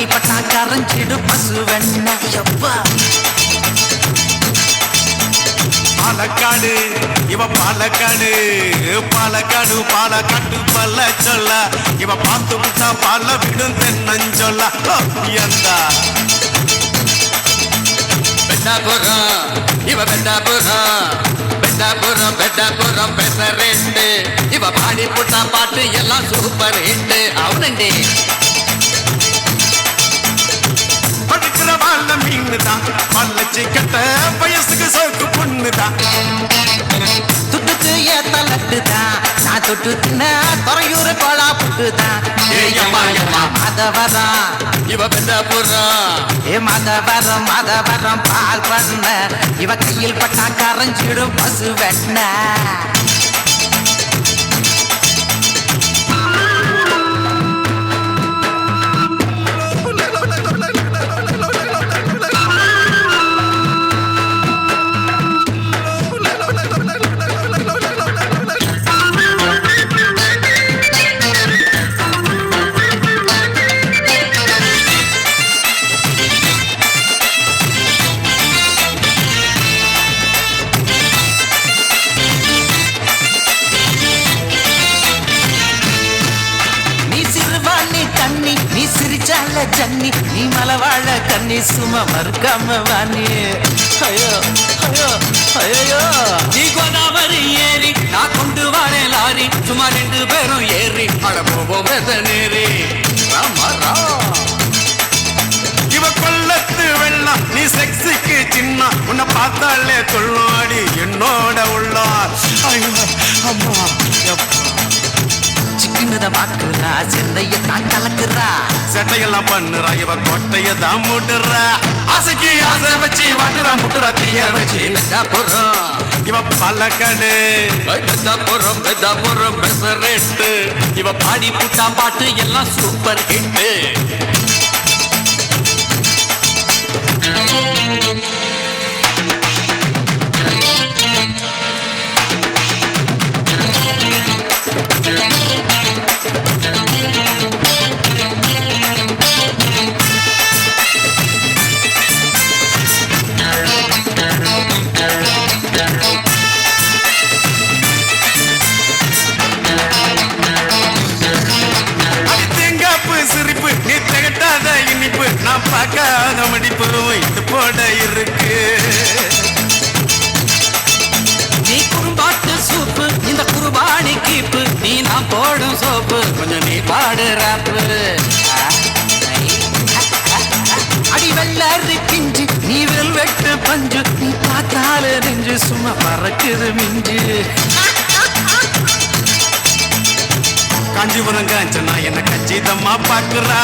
கையில் பட்டா கரைஞ்சிடு பசு வெண்ண எப்பா பாலக்காடு இவ பாலக்காடு பாலக்காடு பாலக்காட்டு பல்ல சொல்ல இவ பார்த்து விட்டா பால விடும் தென்னஞ்சொல்ல எந்தா பெட்டாபுரம் இவ பெட்டாபுரம் பெட்டாபுரம் பெட்டாபுரம் பெசரெண்டு இவ பாடி புட்டா பாட்டு எல்லாம் சூப்பர் ஹிட் அவனண்டி படுக்கிற வாழ மீனுதான் பல்லச்சி கட்ட வயசுக்கு சோக்கு பொண்ணுதான் துட்டுக்கு ஏத்த லட்டுதான் நான் தொட்டு தின்ன துறையூர் கோலா புட்டுதான் மதவரம் இவ பெட்டாபுரம் மதவரம் பால் பண்ண இவ கையில் பட்டா கரைஞ்சிடும் பசு வெண்ண நீ சிரிச்சால ஜன்னி நீ மலவாழ கண்ணி சும்மா மறுக்காம வாணி ஐயோ ஐயோ ஐயோ நீ கோதாவரி ஏறி நான் கொண்டு வரேன் லாரி சும்மா 2 பேரும் ஏறி அட போவோம் நேரி ராமரா இவ கொல்லத்து வெள்ளம் நீ செக்ஸுக்கு சின்ன உன்னை பார்த்தாலே தொள்ளாடி என்னோட உள்ளார் அம்மா சிக்கினத பாக்குறா சென்னைய தான் கலக்குறா சட்டையெல்லாம் பண்ணுறா இவ கொட்டைய தான் முட்டுறா ஆசைக்கு ஆசை வச்சு வாட்டுறா முட்டுறா தீய வச்சு பெட்டாபுரம் இவ பல்லக்காடு பெட்டாபுரம் பெட்டாபுரம் பெசரெண்டு இவ பாடி புட்டா பாட்டு எல்லாம் சூப்பர் ஹிட் சிரிப்பு நீ திகட்டாத இனிப்பு நான் பார்க்காத மடிப்பு இது போட இருக்கு நீ குறும்பாட்டு சூப்பு இந்த குருபாணி கீப்பு நீ நான் போடும் சோப்பு கொஞ்சம் நீ பாடு ராப்பு அடி வெள்ளாரி பிஞ்சு நீ வெட்டு பஞ்சு நீ பார்த்தாலே நெஞ்சு சும்மா பறக்குது மிஞ்சு காஞ்சிபுரம் காஞ்சனா என்ன கச்சிதமா பாக்குறா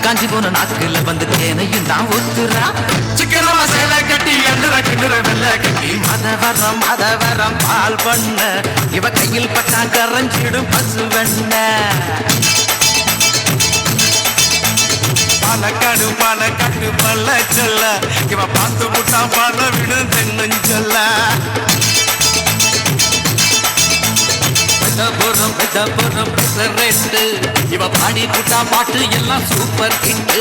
காஞ்சிபுரம் நாக்குல வந்து தேனையும் தான் ஊத்துறா சிக்கனமா சேலை கட்டி எண்ணற கிண்டுற வெள்ளை கட்டி மதவரம் பால் பண்ண இவ கையில் பட்டா கரைஞ்சிடும் பசு வெண்ண பாலக்காடு பாலக்காட்டு பல்ல சொல்ல இவ பார்த்து விட்டா பால விடும் தென்னஞ்சொல்ல பெட்டாபுரம் பெட்டாபுரம் பெசரெண்டு இவ பாடி புட்டா பாட்டு எல்லாம் சூப்பர் ஹிட்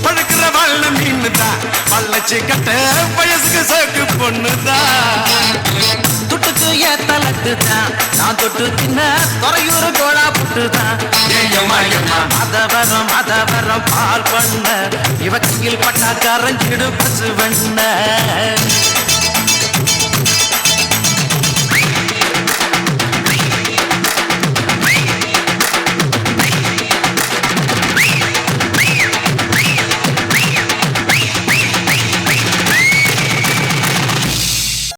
படுக்கிற வாழ மீனுதான் பல்லச்சி கட்ட வயசுக்கு சோக்கு பொண்ணுதான் துட்டுக்கு ஏத்த லட்டுதான் நான் தொட்டு தின்ன துறையூர் கோலா புட்டுதான் மதவரம் பால் பண்ண இவ கையில் பட்டா கரைஞ்சிடும் பசு வெண்ண